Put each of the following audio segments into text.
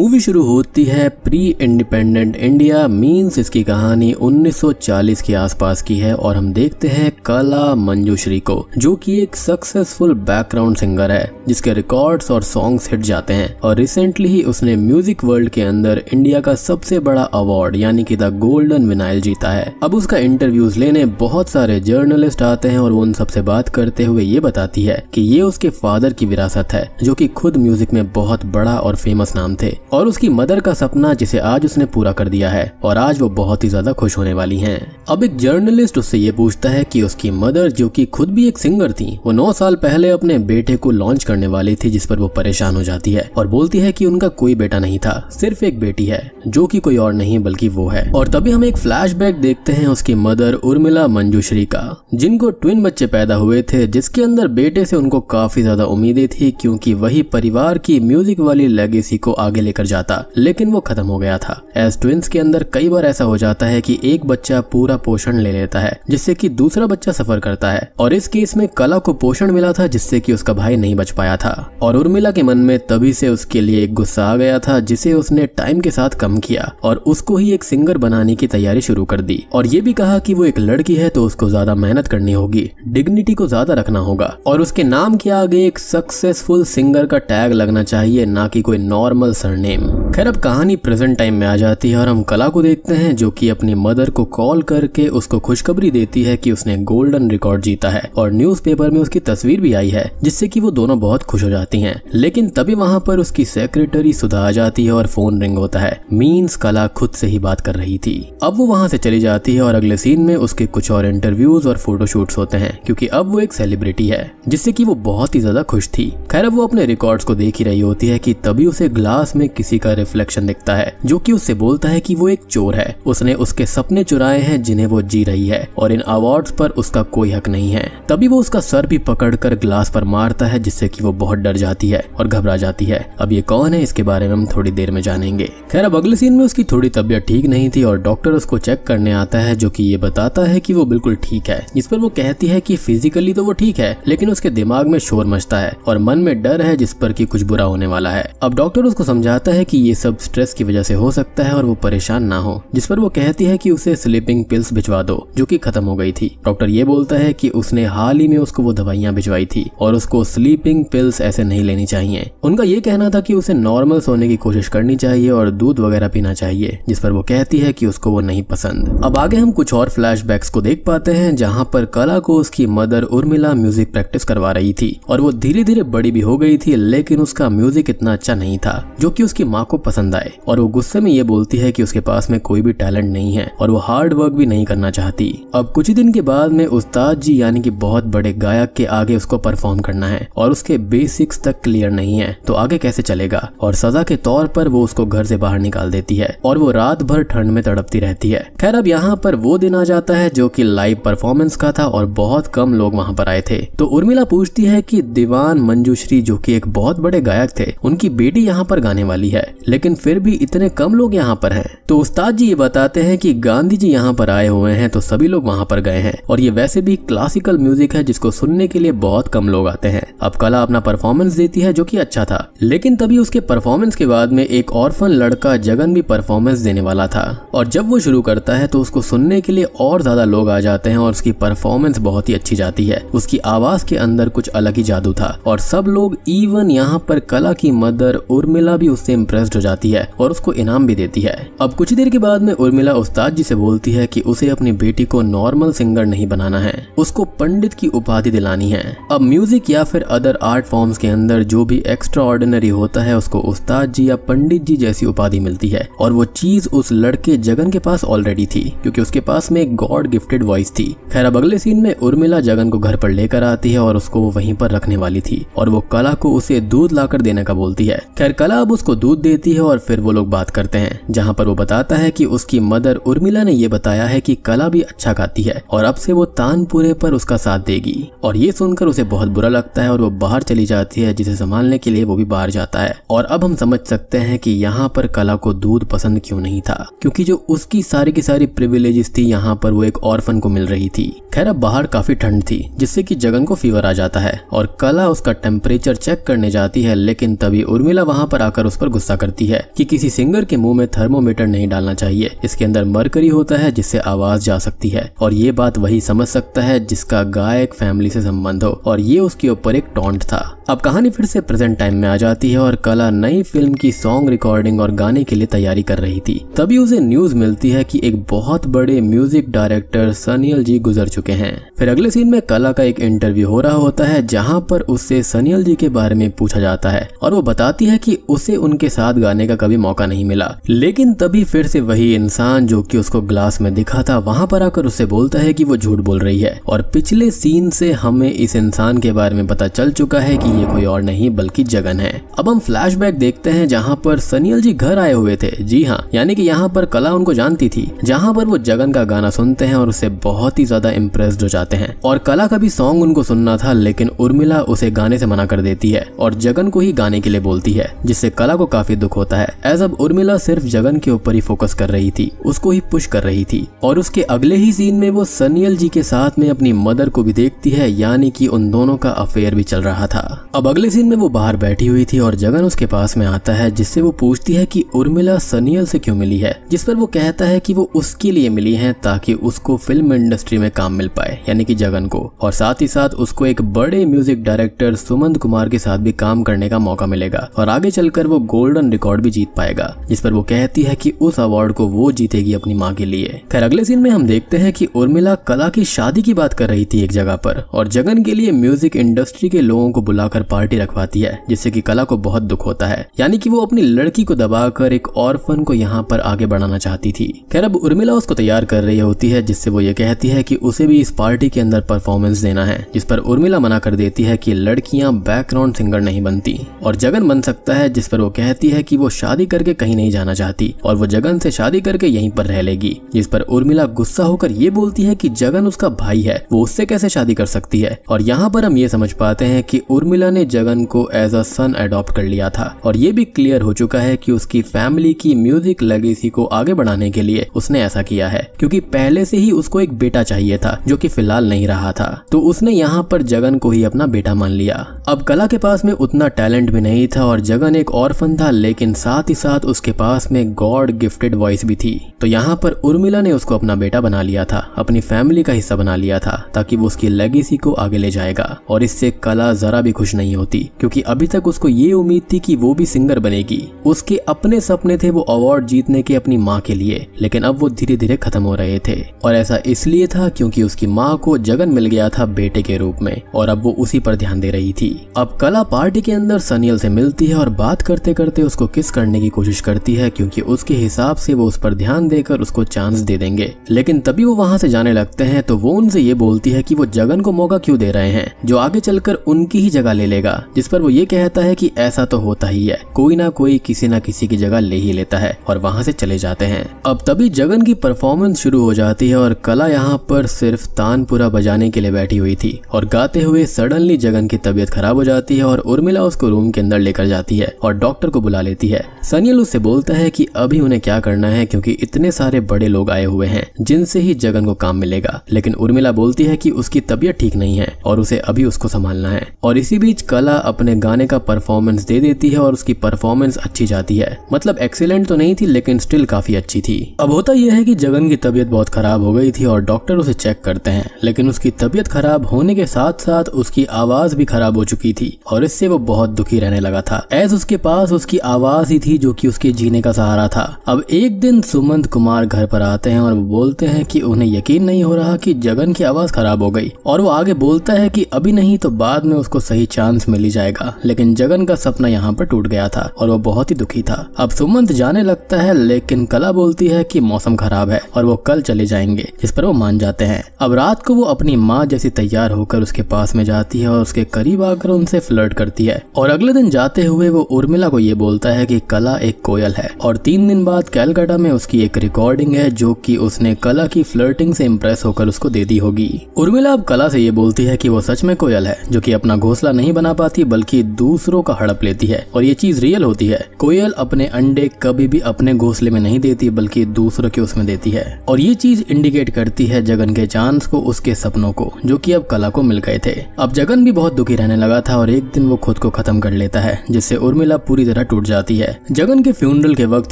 Movie शुरू होती है प्री इंडिपेंडेंट इंडिया, मीन्स इसकी कहानी 1940 के आसपास की है और हम देखते हैं कला मंजूश्री को, जो कि एक सक्सेसफुल बैकग्राउंड सिंगर है जिसके रिकॉर्ड्स और सॉन्ग्स हिट जाते हैं और रिसेंटली ही उसने म्यूजिक वर्ल्ड के अंदर इंडिया का सबसे बड़ा अवार्ड यानी कि द गोल्डन विनाइल जीता है। अब उसका इंटरव्यूज लेने बहुत सारे जर्नलिस्ट आते हैं और वो उन सबसे बात करते हुए ये बताती है कि ये उसके फादर की विरासत है जो कि खुद म्यूजिक में बहुत बड़ा और फेमस नाम थे, और उसकी मदर का सपना जिसे आज उसने पूरा कर दिया है और आज वो बहुत ही ज्यादा खुश होने वाली हैं। अब एक जर्नलिस्ट उससे ये पूछता है कि उसकी मदर जो कि खुद भी एक सिंगर थी, वो 9 साल पहले अपने बेटे को लॉन्च करने वाली थी, जिस पर वो परेशान हो जाती है और बोलती है कि उनका कोई बेटा नहीं था, सिर्फ एक बेटी है जो कि कोई और नहीं बल्कि वो है। और तभी हम एक फ्लैशबैक देखते हैं उसकी मदर उर्मिला मंजूश्री का, जिनको ट्विन बच्चे पैदा हुए थे, जिसके अंदर बेटे से उनको काफी ज्यादा उम्मीदें थी क्योंकि वही परिवार की म्यूजिक वाली लेगेसी को आगे लेकर जाता, लेकिन वो खत्म हो गया था। एज ट्विंस के अंदर कई बार ऐसा हो जाता है कि एक बच्चा पूरा पोषण ले लेता है जिससे कि दूसरा बच्चा सफर करता है, और इस केस में कला को पोषण मिला था जिससे कि उसका भाई नहीं बच पाया था। और उर्मिला के मन में तभी से उसके लिए एक गुस्सा आ गया था जिसे उसने टाइम के साथ कम किया और उसको ही एक सिंगर बनाने की तैयारी शुरू कर दी, और ये भी कहा कि वो एक लड़की है तो उसको ज्यादा मेहनत करनी होगी, डिग्निटी को ज्यादा रखना होगा और उसके नाम के आगे एक सक्सेसफुल सिंगर का टैग लगना चाहिए, ना कि कोई नॉर्मल सरनेम। खैर अब कहानी प्रेजेंट टाइम में आ जाती है और हम कला को देखते हैं जो कि अपनी मदर को कॉल करके उसको खुशखबरी देती है कि उसने गोल्डन रिकॉर्ड जीता है और न्यूज़पेपर में उसकी तस्वीर भी आई है, जिससे कि वो दोनों बहुत खुश हो जाती हैं। लेकिन तभी वहां पर उसकी सेक्रेटरी सुधा आ जाती है और फोन रिंग होता है, मीन्स कला खुद से ही बात कर रही थी। अब वो वहां से चली जाती है और अगले सीन में उसके कुछ और इंटरव्यूज और फोटोशूट्स होते हैं क्योंकि अब वो एक सेलिब्रिटी है, जिससे कि वो बहुत ही ज्यादा खुश थी। खैर अब वो अपने रिकॉर्ड्स को देख ही रही होती है कि तभी उसे ग्लास में किसी का रिफ्लेक्शन दिखता है जो कि उससे बोलता है कि वो एक चोर है, उसने उसके सपने चुराए हैं जिन्हें वो जी रही है और इन अवार्ड्स पर उसका कोई हक नहीं है। तभी वो उसका सर भी पकड़कर ग्लास पर मारता है जिससे कि वो बहुत डर जाती है और घबरा जाती है। अब ये कौन है इसके बारे में हम थोड़ी देर में जानेंगे। खैर अब अगले सीन में उसकी थोड़ी तबीयत ठीक नहीं थी और डॉक्टर उसको चेक करने आता है जो कि ये बताता है कि वो बिल्कुल ठीक है, जिस पर वो कहती है कि फिजिकली तो वो ठीक है लेकिन उसके दिमाग में शोर मचता है और मन में डर है जिस पर कि कुछ बुरा होने वाला है। अब डॉक्टर उसको समझाता है कि ये सब स्ट्रेस की वजह से हो सकता है और वो परेशान ना हो, जिस पर वो कहती है कि उसे स्लीपिंग पिल्स भिजवा दो जो कि खत्म हो गई थी। डॉक्टर ये बोलता है कि उसने हाल ही में उसको वो दवाइयां भिजवाई थी और उसको स्लीपिंग पिल्स ऐसे नहीं लेनी चाहिए। उनका ये कहना था कि उसे नॉर्मल सोने की कोशिश करनी चाहिए और दूध वगैरह पीना चाहिए, जिस पर वो कहती है कि उसको वो नहीं पसंद। अब आगे हम कुछ और फ्लैशबैक्स को देख पाते हैं जहाँ पर कला को उसकी मदर उर्मिला म्यूजिक प्रैक्टिस करवा रही थी और वो धीरे धीरे बड़ी भी हो गई थी, लेकिन उसका म्यूजिक इतना अच्छा नहीं था जो कि उसकी माँ को पसंद आए, और वो गुस्से में ये बोलती है कि उसके पास में कोई भी टैलेंट नहीं है और वो हार्ड वर्क भी नहीं करना चाहती। अब कुछ ही दिन के बाद में उस्ताद जी यानी कि बहुत बड़े गायक के आगे उसको परफॉर्म करना है और उसके बेसिक्स तक क्लियर नहीं है, तो आगे कैसे चलेगा। और सजा के तौर पर वो उसको घर से बाहर निकाल देती है और वो रात भर ठंड में तड़पती रहती है। खैर अब यहाँ पर वो दिन आ जाता है जो कि लाइव परफॉर्मेंस का था और बहुत कम लोग वहाँ पर आए थे। तो उर्मिला पूछती है कि दीवान मंजूश्री जो कि एक बहुत बड़े गायक थे, उनकी बेटी यहाँ पर गाने वाली है, लेकिन फिर भी इतने कम लोग यहाँ पर हैं। तो उस्ताद जी ये बताते हैं कि गांधी जी यहाँ पर आए हुए हैं तो सभी लोग वहाँ पर गए हैं, और ये वैसे भी क्लासिकल म्यूजिक है जिसको सुनने के लिए बहुत कम लोग आते हैं। अब कला अपना परफॉर्मेंस देती है जो कि अच्छा था, लेकिन तभी उसके परफॉर्मेंस के बाद में एक ऑर्फन लड़का जगन भी परफॉर्मेंस देने वाला था, और जब वो शुरू करता है तो उसको सुनने के लिए और ज्यादा लोग आ जाते हैं और उसकी परफॉर्मेंस बहुत ही अच्छी जाती है। उसकी आवाज के अंदर कुछ अलग ही जादू था और सब लोग, इवन यहाँ पर कला की मदर उर्मिला भी उससे इम्प्रेस्ड हो जाती है और उसको इनाम भी देती है। अब कुछ देर के बाद में उर्मिला उस्ताद जी से बोलती है कि उसे अपनी बेटी को नॉर्मल सिंगर नहीं बनाना है, उसको पंडित की उपाधि दिलानी है। अब म्यूजिक या फिर अदर आर्ट फॉर्म्स के अंदर जो भी एक्स्ट्रा ऑर्डिनरी होता है उसको उस्ताद जी या पंडित जी जैसी उपाधि मिलती है, और वो चीज उस लड़के जगन के पास ऑलरेडी थी क्योंकि उसके पास में एक गॉड गिफ्टेड वॉइस थी। खैर अब अगले सीन में उर्मिला जगन को घर पर लेकर आती है और उसको वहीं पर रखने वाली थी, और वो कला को उसे दूध लाकर देने का बोलती है। खैर कला अब उसको दूध देती है और फिर वो लोग बात करते हैं जहाँ पर वो बताता है कि उसकी मदर उर्मिला ने ये बताया है कि कला भी अच्छा गाती है और अब से वो तानपुरे पर उसका साथ देगी, और ये सुनकर उसे बहुत बुरा लगता है और वो बाहर चली जाती है, जिसे संभालने के लिए वो भी बाहर जाता है। और अब हम समझ सकते हैं कि यहाँ पर कला को दूध पसंद क्यों नहीं था, क्योंकि जो उसकी सारी की सारी प्रिविलेजेस थी यहाँ पर वो एक ऑर्फन को मिल रही थी। खैर अब बाहर काफी ठंड थी जिससे कि जगन को फीवर आ जाता है और कला उसका टेम्परेचर चेक करने जाती है, लेकिन तभी उर्मिला वहां पर आकर उस पर गुस्सा करती है कि किसी सिंगर के मुंह में थर्मोमीटर नहीं डालना चाहिए, इसके अंदर मरकरी होता है जिससे आवाज जा सकती है और ये बात वही समझ सकता है जिसका गायक फैमिली से संबंध हो, और ये उसके ऊपर एक टॉन्ट था। अब कहानी फिर से प्रेजेंट टाइम में आ जाती है और कला नई फिल्म की सॉन्ग रिकॉर्डिंग और गाने के लिए तैयारी कर रही थी। तभी उसे न्यूज मिलती है कि एक बहुत बड़े म्यूजिक डायरेक्टर सनियल जी गुजर चुके हैं। फिर अगले सीन में कला का एक इंटरव्यू हो रहा होता है जहां पर उससे सनियल जी के बारे में पूछा जाता है और वो बताती है कि उसे उनके साथ गाने का कभी मौका नहीं मिला। लेकिन तभी फिर से वही इंसान जो कि उसको ग्लास में दिखा था वहां पर आकर उससे बोलता है कि वो झूठ बोल रही है, और पिछले सीन से हमें इस इंसान के बारे में पता चल चुका है कि ये कोई और नहीं बल्कि जगन है। अब हम फ्लैशबैक देखते हैं जहां पर सनियल जी घर आए हुए थे। जी हाँ, यानी कि यहाँ पर कला उनको जानती थी, जहां पर वो जगन का गाना सुनते हैं और उससे बहुत ही ज्यादा इम्प्रेस्ड हो जाते हैं। और कला का भी सॉन्ग उनको सुनना था, लेकिन उर्मिला उसे गाने से मना कर देती है और जगन को ही गाने के लिए बोलती है, जिससे कला को काफी दुख होता है। एज अब उर्मिला सिर्फ जगन के ऊपर ही फोकस कर रही थी, उसको ही पुश कर रही थी। और उसके अगले ही सीन में वो सनियल जी के साथ में अपनी मदर को भी देखती है, यानी कि उन दोनों का अफेयर भी चल रहा था। अब अगले सीन में वो बाहर बैठी हुई थी और जगन उसके पास में आता है, जिससे वो पूछती है कि उर्मिला सनियल से क्यों मिली है, जिस पर वो कहता है कि वो उसके लिए मिली है ताकि उसको फिल्म इंडस्ट्री में काम मिल पाए, यानी कि जगन को, और साथ ही साथ उसको एक बड़े म्यूजिक डायरेक्टर सुमंत कुमार के साथ भी काम करने का मौका मिलेगा और आगे चलकर वो गोल्डन रिकॉर्ड भी जीत पाएगा, जिस पर वो कहती है कि उस अवार्ड को वो जीतेगी अपनी माँ के लिए। खैर अगले सीन में हम देखते हैं कि उर्मिला कला की शादी की बात कर रही थी एक जगह पर और जगन के लिए म्यूजिक इंडस्ट्री के लोगों को बुलाकर पार्टी रखवाती है, जिससे कि कला को बहुत दुख होता है, यानी कि वो अपनी लड़की को दबाकर एक ऑर्फन को यहाँ पर आगे बढ़ाना चाहती थी। खैर अब उर्मिला उसको तैयार कर रही होती है, जिससे वो ये कहती है कि उसे भी इस पार्टी के अंदर परफॉर्मेंस देना है, जिस पर उर्मिला मना कर देती है कि लड़कियां बैकग्राउंड सिंगर नहीं बनती और जगन बन सकता है, जिस पर वो कहती है कि वो शादी करके कहीं नहीं जाना चाहती और वो जगन से शादी करके यहीं पर रह लेगी, जिस पर उर्मिला गुस्सा होकर ये बोलती है कि जगन उसका भाई है, वो उससे कैसे शादी कर सकती है। और यहाँ पर हम ये समझ पाते हैं कि उर्मिला ने जगन को एज अ सन अडॉप्ट कर लिया था और ये भी क्लियर हो चुका है कि उसकी फैमिली की म्यूजिक लेगेसी को आगे बढ़ाने के लिए उसने ऐसा किया है, क्योंकि पहले से ही उसको एक बेटा चाहिए था जो कि फिलहाल नहीं रहा था, तो उसने यहाँ पर जगन को ही अपना बेटा मान लिया। अब कला के पास में उतना टैलेंट भी नहीं था और जगन एक ऑर्फन था, लेकिन साथ ही साथ उसके पास में गॉड गिफ्टेड वॉइस भी थी, तो यहाँ पर उर्मिला ने उसको अपना बेटा बना लिया था, अपनी फैमिली का हिस्सा बना लिया था, ताकि वो उसकी लेगेसी को आगे ले जाएगा। और इससे कला जरा भी खुश नहीं होती, क्योंकि अभी तक उसको ये उम्मीद थी कि वो भी सिंगर बनेगी, उसके अपने सपने थे वो अवार्ड जीतने के अपनी माँ के लिए, लेकिन अब वो धीरे धीरे खत्म हो रहे थे। और ऐसा इसलिए था क्योंकि उसकी माँ को जगन मिल गया था बेटे के रूप में और अब वो उसी पर ध्यान दे रही थी। अब कला पार्टी के अंदर सनियल से मिलती है और बात करते करते उसको किस करने की कोशिश करती है, क्योंकि उसके हिसाब से वो उस पर ध्यान देकर उसको चांस दे देंगे। लेकिन तभी वो वहां से जाने लगते हैं तो वो उनसे ये बोलती है कि वो जगन को मौका क्यों दे रहे हैं जो आगे चलकर उनकी ही जगह ले लेगा, जिस पर वो ये कहता है कि ऐसा तो होता ही है, कोई ना कोई किसी ना किसी की जगह ले ही लेता है, और वहां से चले जाते हैं। अब तभी जगन की परफॉर्मेंस शुरू हो जाती है और कला यहाँ पर सिर्फ तानपुरा बजाने के लिए बैठी हुई थी और गाते हुए सडनली जगन की तबीयत खराब हो जाती है और उर्मिला उसको रूम के अंदर लेकर जाती है और डॉक्टर को बुला लेती है। सनियल उससे बोलता है कि अभी उन्हें क्या करना है, क्योंकि इतने सारे बड़े लोग आए हुए हैं जिनसे ही जगन को काम मिलेगा, लेकिन उर्मिला बोलती है कि उसकी तबीयत ठीक नहीं है और उसे अभी उसको संभालना है। और इसी बीच कला अपने गाने का परफॉर्मेंस दे देती है और उसकी परफॉर्मेंस अच्छी जाती है, मतलब एक्सीलेंट तो नहीं थी लेकिन स्टिल काफी अच्छी थी। अब होता यह है कि जगन की तबीयत बहुत खराब हो गई थी और डॉक्टर उसे चेक करते हैं, लेकिन उसकी तबीयत खराब होने के साथ साथ उसकी आवाज भी खराब हो चुकी थी और इससे वो बहुत दुखी रहने लगा था, एज उसके पास उसकी आवाज ही थी जो कि उसके जीने का सहारा था। अब एक दिन सुमंत कुमार घर पर आते हैं और वो बोलते हैं कि उन्हें यकीन नहीं हो रहा कि जगन की आवाज खराब हो गई, और वो आगे बोलता है कि अभी नहीं तो बाद में उसको सही चांस मिल ही जाएगा, लेकिन जगन का सपना यहाँ पर टूट गया था और वो बहुत ही दुखी था। अब सुमंत जाने लगता है, लेकिन कला बोलती है कि मौसम खराब है और वो कल चले जाएंगे, जिस पर वो मान जाते हैं। अब रात को वो अपनी माँ जैसी तैयार होकर उसके पास में जाती है और उसके करीब आकर उनसे फ्लर्ट करती है, और अगले दिन जाते हुए वो उर्मिला को ये बोलता है कि कला एक कोयल है और 3 दिन बाद कैलकाटा में उसकी एक रिकॉर्डिंग है जो कि उसने कला की फ्लर्टिंग से इम्प्रेस होकर उसको दे दी होगी। उर्मिला अब कला से ये बोलती है कि वो सच में कोयल है जो कि अपना घोंसला नहीं बना पाती बल्कि दूसरों का हड़प लेती है, और ये चीज रियल होती है। कोयल अपने अंडे कभी भी अपने घोंसले में नहीं देती बल्कि दूसरों के उसमें देती है, और ये चीज इंडिकेट करती है जगन के चांस चांस को, उसके सपनों को, जो कि अब कला को मिल गए थे। अब जगन भी बहुत दुखी रहने लगा था और एक दिन वो खुद को खत्म कर लेता है, जिससे उर्मिला पूरी तरह टूट जाती है। जगन के फ्यूनरल के वक्त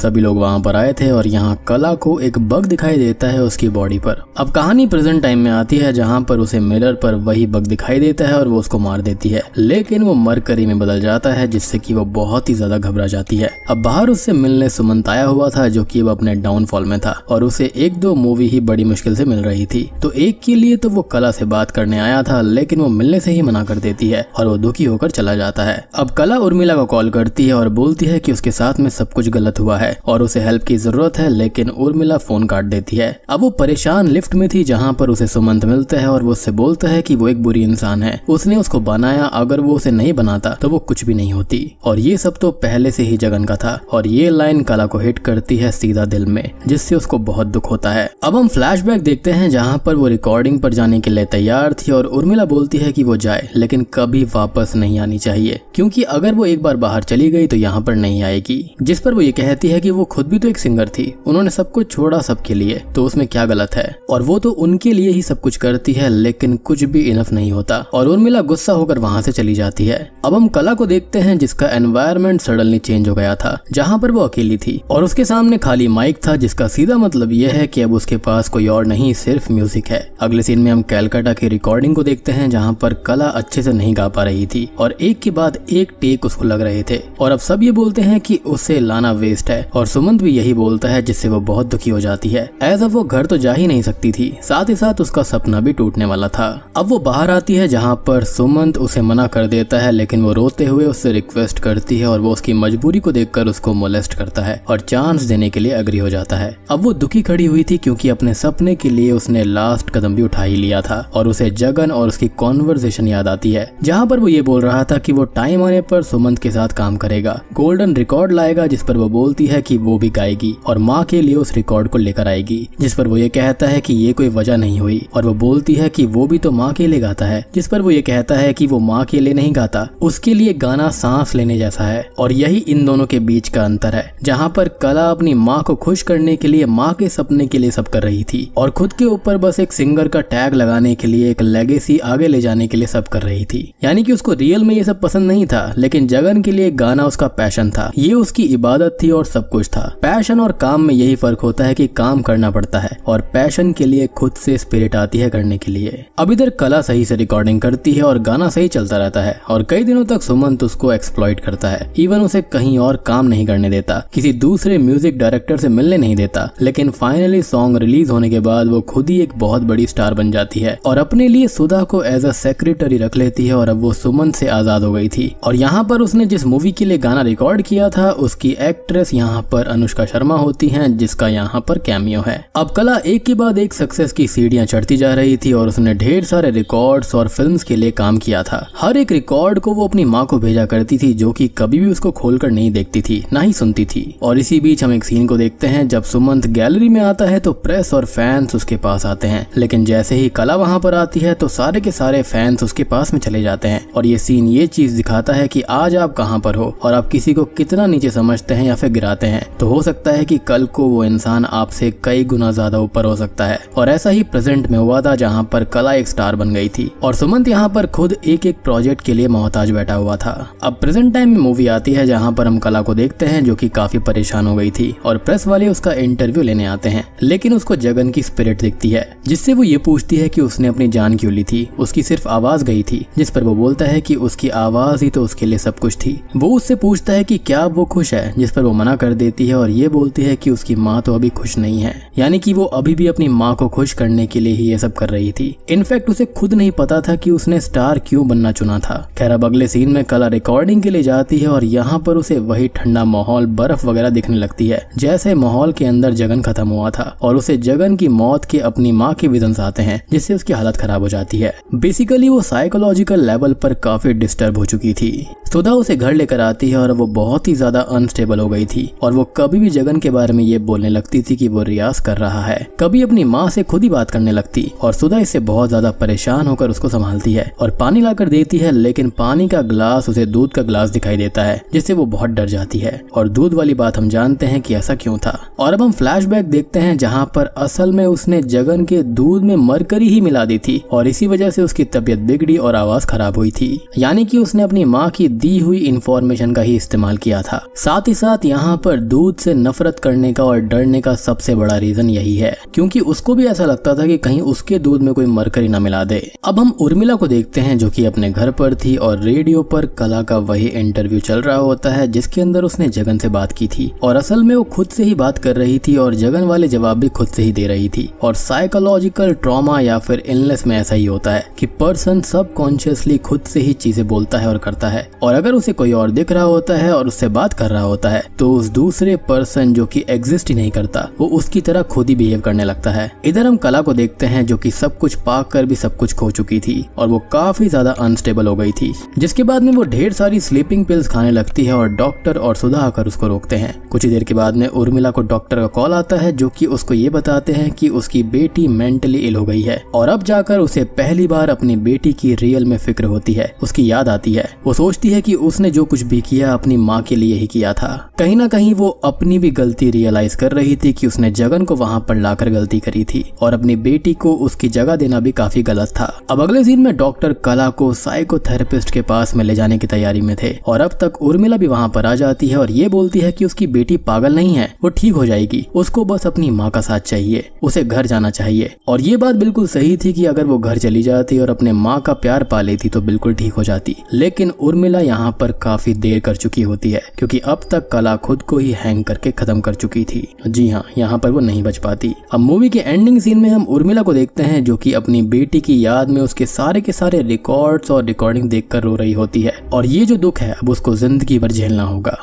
सभी लोग वहाँ पर आए थे और यहाँ कला को एक बग दिखाई देता है उसकी बॉडी पर। अब कहानी प्रेजेंट टाइम में आती है जहाँ पर उसे मिरर पर वही बग दिखाई देता है और वो उसको मार देती है, लेकिन वो मरकरी में बदल जाता है, जिससे कि वो बहुत ही ज्यादा घबरा जाती है। अब बाहर उससे मिलने सुमंत आया हुआ था, जो कि अब अपने डाउनफॉल में था और उसे 1-2 मूवी ही बड़ी मुश्किल से मिल रही थी। तो एक के लिए तो वो कला से बात करने आया था, लेकिन वो मिलने से ही मना कर देती है और वो दुखी होकर चला जाता है। अब कला उर्मिला को कॉल करती है और बोलती है कि उसके साथ में सब कुछ गलत हुआ है और उसे हेल्प की जरूरत है, लेकिन उर्मिला फोन काट देती है। अब वो परेशान लिफ्ट में थी जहाँ पर उसे सुमंत मिलता है और वो उससे बोलता है कि वो एक बुरी इंसान है, उसने उसको बनाया, अगर वो उसे नहीं बनाता तो वो कुछ भी नहीं होती और ये सब तो पहले से ही जगन का था। और ये लाइन कला को हिट करती है सीधा दिल में, जिससे उसको बहुत दुख होता है। अब हम फ्लैशबैक देखते हैं जहाँ पर वो रिकॉर्डिंग पर जाने के लिए तैयार थी और उर्मिला बोलती है कि वो जाए, लेकिन कभी वापस नहीं आनी चाहिए, क्योंकि अगर वो एक बार बाहर चली गई तो यहाँ पर नहीं आएगी। जिस पर वो ये कहती है कि वो खुद भी तो एक सिंगर थी, उन्होंने सब कुछ छोड़ा सबके लिए, तो उसमें क्या गलत है, और वो तो उनके लिए ही सब कुछ करती है, लेकिन कुछ भी इनफ नहीं होता। और उर्मिला गुस्सा होकर वहाँ से चली जाती है। अब हम कला को देखते हैं जिसका एनवायरनमेंट सडनली चेंज हो गया था, जहाँ पर वो अकेली थी और उसके सामने खाली माइक था, जिसका सीधा मतलब यह है कि अब उसके पास कोई और नहीं, सिर्फ म्यूजिक है। अगले सीन में हम कैलकाटा की रिकॉर्डिंग को देखते हैं जहाँ पर कला अच्छे से नहीं गा पा रही थी और एक के बाद एक टेक उसको लग रहे थे और अब सब ये बोलते हैं कि उसे लाना वेस्ट है और सुमंत भी यही बोलता है, जिससे वो बहुत दुखी हो जाती है। ऐसा वो घर तो जा ही नहीं सकती थी, साथ ही साथ उसका सपना भी टूटने वाला था। अब वो बाहर आती है जहाँ पर सुमंत उसे मना कर देता है, लेकिन वो रोते हुए उससे रिक्वेस्ट करती है और वो उसकी मजबूरी को देखकर उसको मोलेस्ट करता है और चांस देने के लिए एग्री हो जाता है। अब वो दुखी खड़ी हुई थी क्योंकि अपने सपने के लिए उसने लास्ट कदम भी उठा ही लिया था और उसे जगन और उसकी कॉन्वर्सेशन याद आती है, जहाँ पर वो ये बोल रहा था कि वो टाइम आने पर सुमंत के साथ काम करेगा, गोल्डन रिकॉर्ड लाएगा, जिस पर वो बोलती है कि वो भी गाएगी और माँ के लिए उस रिकॉर्ड को लेकर आएगी, जिस पर वो ये कहता है कि ये कोई वजह नहीं हुई और वो बोलती है कि वो भी तो माँ के लिए गाता है, जिस पर वो ये कहता है कि वो माँ के लिए नहीं गाता, उसके लिए गाना सांस लेने जैसा है। और यही इन दोनों के बीच का अंतर है, जहाँ पर कला अपनी माँ को खुश करने के लिए, माँ के सपने के लिए सब कर रही थी और खुद के ऊपर बस एक सिंगर का टैग लगाने के लिए, एक लेगेसी आगे ले जाने के लिए सब कर रही थी। यानी कि उसको रियल में ये सब पसंद नहीं था, लेकिन जगन के लिए गाना उसका पैशन था, ये उसकी इबादत थी और सब कुछ था। पैशन और काम में यही फर्क होता है कि काम करना पड़ता है और पैशन के लिए खुद से स्पिरिट आती है करने के लिए। अब इधर कला सही से रिकॉर्डिंग करती है और गाना सही चलता रहता है और कई दिनों तक सुमंत उसको एक्सप्लॉइट करता है, इवन उसे कहीं और काम नहीं करने देता, किसी दूसरे म्यूजिक डायरेक्टर से मिलने नहीं देता। लेकिन फाइनली सॉन्ग रिलीज होने के बाद वो खुद ही एक बहुत बड़ी स्टार बन जाती है और अपने लिए सुधा को एज अ सेक्रेटरी रख लेती है और अब वो सुमंत से आजाद हो गई थी। और यहाँ पर उसने जिस मूवी के लिए गाना रिकॉर्ड किया था उसकी एक्ट्रेस यहाँ पर अनुष्का शर्मा होती हैं, जिसका यहाँ पर कैमियो है। अब कला एक के बाद एक सक्सेस की सीढ़ियां चढ़ती जा रही थी और उसने ढेर सारे रिकॉर्ड्स और फिल्म्स के लिए काम किया था। हर एक रिकॉर्ड को वो अपनी माँ को भेजा करती थी, जो कि कभी भी उसको खोलकर नहीं देखती थी, ना ही सुनती थी। और इसी बीच हम एक सीन को देखते हैं जब सुमंत गैलरी में आता है तो प्रेस और फैंस उसके पास आते हैं, लेकिन जैसे ही कला वहाँ पर आती है तो सारे के सारे फैंस उसके पास में चले जाते हैं। और ये सीन ये चीज दिखाता है कि आज आप कहाँ पर हो और आप किसी को कितना नीचे समझते हैं या फिर गिराते हैं, तो हो सकता है कि कल को वो इंसान आपसे कई गुना ज्यादा ऊपर हो सकता है। और ऐसा ही प्रेजेंट में हुआ था जहाँ पर कला एक स्टार बन गई थी और सुमंत यहाँ पर खुद एक एक प्रोजेक्ट के लिए मोहताज बैठा हुआ था। अब प्रेजेंट टाइम में मूवी आती है जहाँ पर हम कला को देखते हैं जो कि काफी परेशान हो गई थी और प्रेस वाले उसका इंटरव्यू लेने आते हैं, लेकिन उसको जगन की स्पिरिट दिखती है, जिससे वो ये पूछती है कि उसने अपनी जान क्यों ली थी, उसकी सिर्फ आवाज गई थी, जिस पर वो बोलता है कि उसकी आवाज ही तो उसके लिए सब कुछ थी। वो उससे पूछता है कि क्या वो खुश है, जिस पर वो मना कर देती है और ये बोलती है कि उसकी माँ तो अभी खुश नहीं है, यानी कि वो अभी भी अपनी माँ को खुश करने के लिए ही ये सब कर रही थी। इनफैक्ट उसे खुद नहीं पता था कि उसने स्टार क्यों बनना चुना था। खैर अब अगले सीन में कला रिकॉर्डिंग के लिए जाती है और यहाँ पर उसे वही ठंडा माहौल, बर्फ वगैरह दिखने लगती है जैसे माहौल के अंदर जगन खत्म हुआ था और उसे जगन की मौत के अपनी माँ के विजन्स आते हैं, जिससे उसकी हालत खराब हो जाती है। बेसिकली वो साइकोलॉजिकल लेवल पर काफी डिस्टर्ब हो चुकी थी। सुधा उसे घर लेकर आती है और वो बहुत ही ज्यादा अनस्टेबल हो गई थी और वो कभी भी जगन के बारे में ये बोलने लगती थी कि वो रियाज कर रहा है, कभी अपनी माँ से खुद ही बात करने लगती और सुधा इससे बहुत ज्यादा परेशान होकर उसको संभालती है और पानी लाकर देती है, लेकिन पानी का ग्लास उसे दूध का ग्लास दिखाई देता है, जिससे वो बहुत डर जाती है और दूध वाली बात हम जानते हैं कि ऐसा क्यों था। और अब हम फ्लैशबैक देखते हैं जहाँ पर असल में उसने जगन के दूध दूध में मरकरी ही मिला दी थी और इसी वजह से उसकी तबीयत बिगड़ी और आवाज खराब हुई थी। यानी कि उसने अपनी माँ की दी हुई इंफॉर्मेशन का ही इस्तेमाल किया था। साथ ही साथ यहाँ पर दूध से नफरत करने का और डरने का सबसे बड़ा रीजन यही है, क्योंकि उसको भी ऐसा लगता था कि कहीं उसके दूध में कोई मरकरी ना मिला दे। अब हम उर्मिला को देखते हैं जो कि अपने घर पर थी और रेडियो पर कला का वही इंटरव्यू चल रहा होता है जिसके अंदर उसने जगन से बात की थी। और असल में वो खुद से ही बात कर रही थी और जगन वाले जवाब भी खुद से ही दे रही थी। और साइकोलॉजिकल ट्रॉमा या फिर इलनेस में ऐसा ही होता है कि पर्सन सबकॉन्शियसली खुद से ही चीजें बोलता है और करता है, और अगर उसे कोई और दिख रहा होता है और उससे बात कर रहा होता है तो उस दूसरे पर्सन जो कि एग्जिस्ट ही नहीं करता वो उसकी तरह खुद ही बिहेव करने लगता है। इधर हम कला को देखते हैं जो कि सब कुछ पाकर कर भी सब कुछ खो चुकी थी और वो काफी ज्यादा अनस्टेबल हो गई थी, जिसके बाद में वो ढेर सारी स्लीपिंग पिल्स खाने लगती है और डॉक्टर और सुधा आकर उसको रोकते हैं। कुछ ही देर के बाद में उर्मिला को डॉक्टर का कॉल आता है जो कि उसको ये बताते हैं कि उसकी बेटी मेंटली इल हो गई है और अब जाकर उसे पहली बार अपनी बेटी की रियल में फिक्र होती है, उसकी याद आती है। वो सोचती है कि उसने जो कुछ भी किया अपनी माँ के लिए ही किया था। कहीं ना कहीं वो अपनी भी गलती रियलाइज कर रही थी कि उसने जगन को वहाँ पर लाकर गलती करी थी और अपनी बेटी को उसकी जगह देना भी काफी गलत था। अब अगले सीन में डॉक्टर कला को साइकोथेरेपिस्ट के पास में ले जाने की तैयारी में थे और अब तक उर्मिला भी वहाँ पर आ जाती है और ये बोलती है कि उसकी बेटी पागल नहीं है, वो ठीक हो जाएगी, उसको बस अपनी माँ का साथ चाहिए, उसे घर जाना चाहिए। और ये बात बिल्कुल सही थी कि अगर वो घर चली जाती और अपने माँ का प्यार पा लेती तो बिल्कुल ठीक हो जाती। लेकिन उर्मिला यहाँ पर काफी देर कर चुकी होती है क्योंकि अब तक कला खुद को ही हैंग करके खत्म कर चुकी थी। जी हाँ, यहाँ पर वो नहीं बच पाती। अब मूवी के एंडिंग सीन में हम उर्मिला को देखते हैं जो कि अपनी बेटी की याद में उसके सारे के सारे रिकॉर्ड्स और रिकॉर्डिंग देखकर रो रही होती है और ये जो दुख है अब उसको जिंदगी भर झेलना होगा।